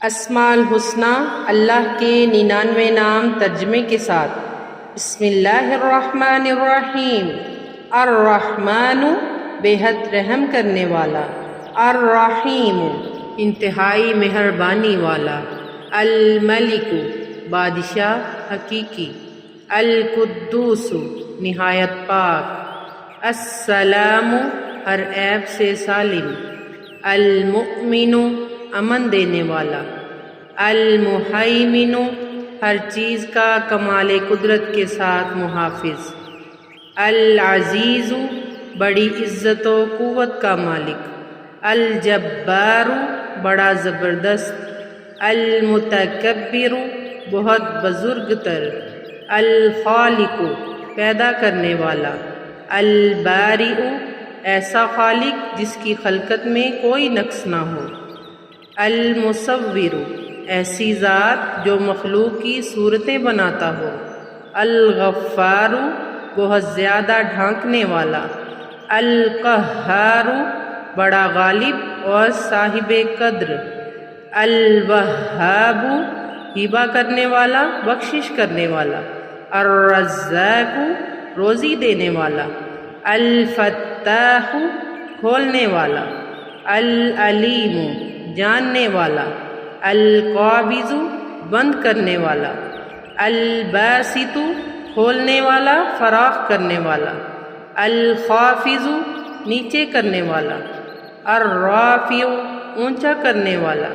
اسماء الحسنی اللہ کے 99 نام ترجمے کے ساتھ۔ بسم اللہ الرحمن الرحیم۔ الرحمن بے حد رحم کرنے والا، الرحیم انتہائی مہربانی والا، الملک بادشاہ حقیقی، القدوس نہایت پاک، السلام ہر عیب سے سالم، المؤمن امن دینے والا، المہیمن ہر چیز کا کمال قدرت کے ساتھ محافظ، العزیز بڑی عزت و قوت کا مالک، الجبار بڑا زبردست، المتکبر بہت بزرگ تر، الخالق پیدا کرنے والا، البارئ ایسا خالق جس کی خلقت میں کوئی نقص نہ ہو، المصور ایسی ذات جو مخلوق کی صورتیں بناتا ہو، الغفار بہت زیادہ ڈھانکنے والا، القہار بڑا غالب اور صاحب قدر، الوہاب ہبہ کرنے والا بخشش کرنے والا، الرزاق روزی دینے والا، الفتاح کھولنے والا، العلیم جاننے والا، القابض بند کرنے والا، الباسط کھولنے والا فراخ کرنے والا، الخافض نیچے کرنے والا، الرافع اونچا کرنے والا،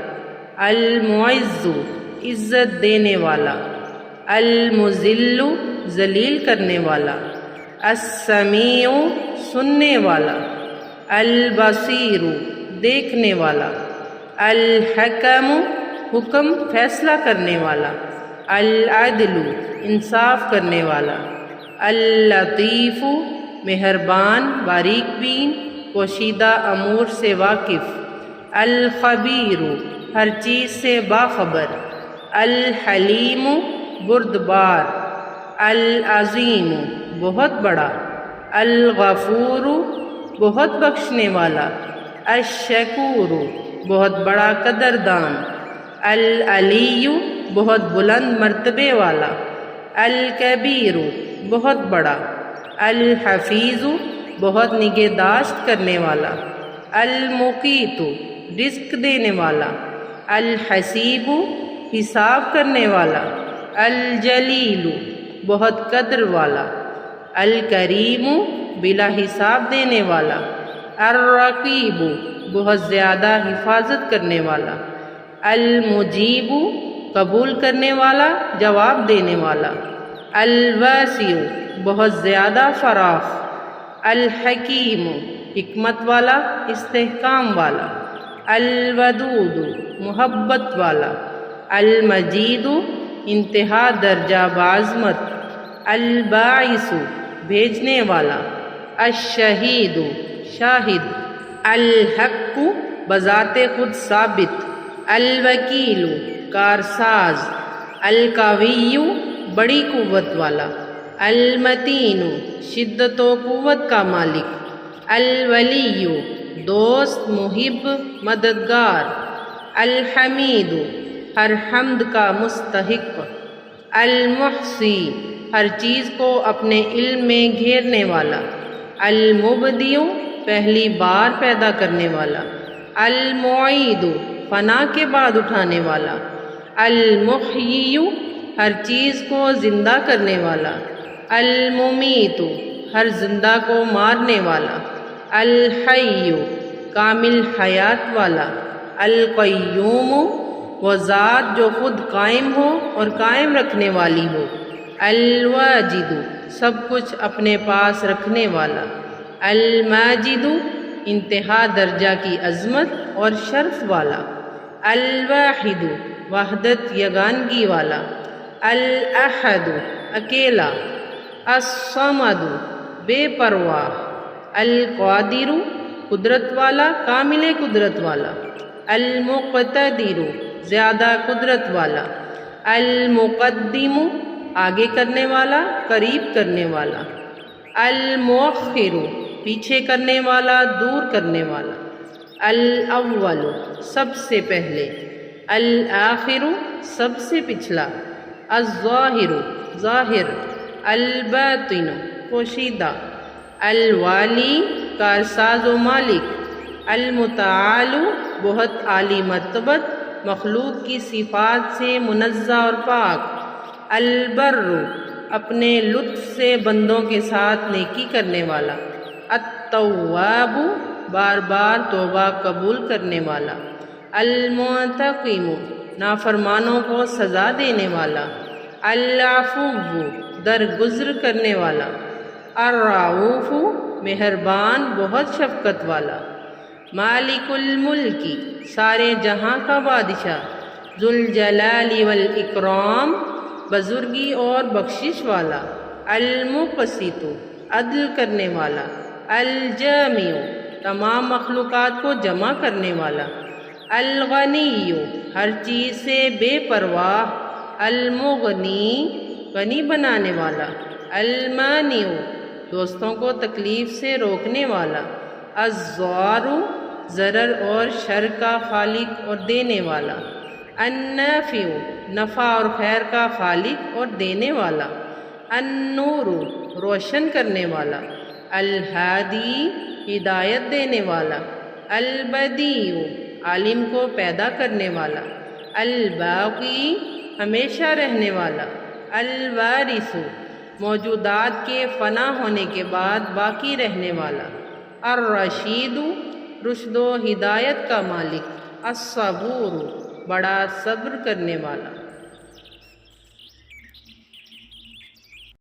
المعز عزت دینے والا، المذل ذلیل کرنے والا، السمیع سننے والا، البصیر دیکھنے والا، الحکم حکم فیصلہ کرنے والا، العدل انصاف کرنے والا، اللطیف مہربان باریک بین پوشیدہ امور سے واقف، الخبیر ہر چیز سے باخبر، الحلیم بردبار، العظیم بہت بڑا، الغفور بہت بخشنے والا، الشکور بہت بڑا قدردان، العلی بہت بلند مرتبے والا، الکبیر بہت بڑا، الحفیظ بہت نگہداشت کرنے والا، المقیت رزق دینے والا، الحسیب حساب کرنے والا، الجلیل بہت قدر والا، الکریم بلا حساب دینے والا، الرقیب بہت زیادہ حفاظت کرنے والا، المجیب قبول کرنے والا جواب دینے والا، الواسع بہت زیادہ فراخ، الحکیم حکمت والا استحکام والا، الودود محبت والا، المجید انتہا درجہ بعظمت، الباعث بھیجنے والا، الشہید شاہد، الحق بذات خود ثابت، الوکیل کارساز، القوی بڑی قوت والا، المتین شدت و قوت کا مالک، الولی دوست محب مددگار، الحمید ہر حمد کا مستحق، المحصی ہر چیز کو اپنے علم میں گھیرنے والا، المبدی پہلی بار پیدا کرنے والا، المعید فنا کے بعد اٹھانے والا، المحیی ہر چیز کو زندہ کرنے والا، الممیت ہر زندہ کو مارنے والا، الحی کامل حیات والا، القیوم وہ ذات جو خود قائم ہو اور قائم رکھنے والی ہو، الواجد سب کچھ اپنے پاس رکھنے والا، الماجد انتہا درجہ کی عظمت اور شرف والا، الواحد وحدت یگانگی والا، الاحد اکیلا، الصمد بے پرواہ، القادر قدرت والا کامل قدرت والا، المقتدر زیادہ قدرت والا، المقدم آگے کرنے والا قریب کرنے والا، المؤخر پیچھے کرنے والا دور کرنے والا، الاول سب سے پہلے، الآخر سب سے پچھلا، الظاہر ظاہر، الباطن پوشیدہ، الوالی کارساز و مالک، المتعال بہت عالی مرتبت، مخلوق کی صفات سے منزہ اور پاک، البر اپنے لطف سے بندوں کے ساتھ نیکی کرنے والا، التواب بار بار توبہ قبول کرنے والا، المنتقم نافرمانوں کو سزا دینے والا، العفو درگزر کرنے والا، الرؤوف مہربان بہت شفقت والا، مالک الملکی سارے جہاں کا بادشاہ، ذوالجلال والاکرام بزرگی اور بخشش والا، المقسط عدل کرنے والا، الجامع تمام مخلوقات کو جمع کرنے والا، الغنی ہر چیز سے بے پرواہ، المغنی غنی بنانے والا، المانع دوستوں کو تکلیف سے روکنے والا، الضار ضرر اور شر کا خالق اور دینے والا، النافع نفع اور خیر کا خالق اور دینے والا، النور روشن کرنے والا، الہادی ہدایت دینے والا، البدیع عالم کو پیدا کرنے والا، الباقی ہمیشہ رہنے والا، الوارث موجودات کے فنا ہونے کے بعد باقی رہنے والا، الرشید رشد و ہدایت کا مالک، الصبور بڑا صبر کرنے والا۔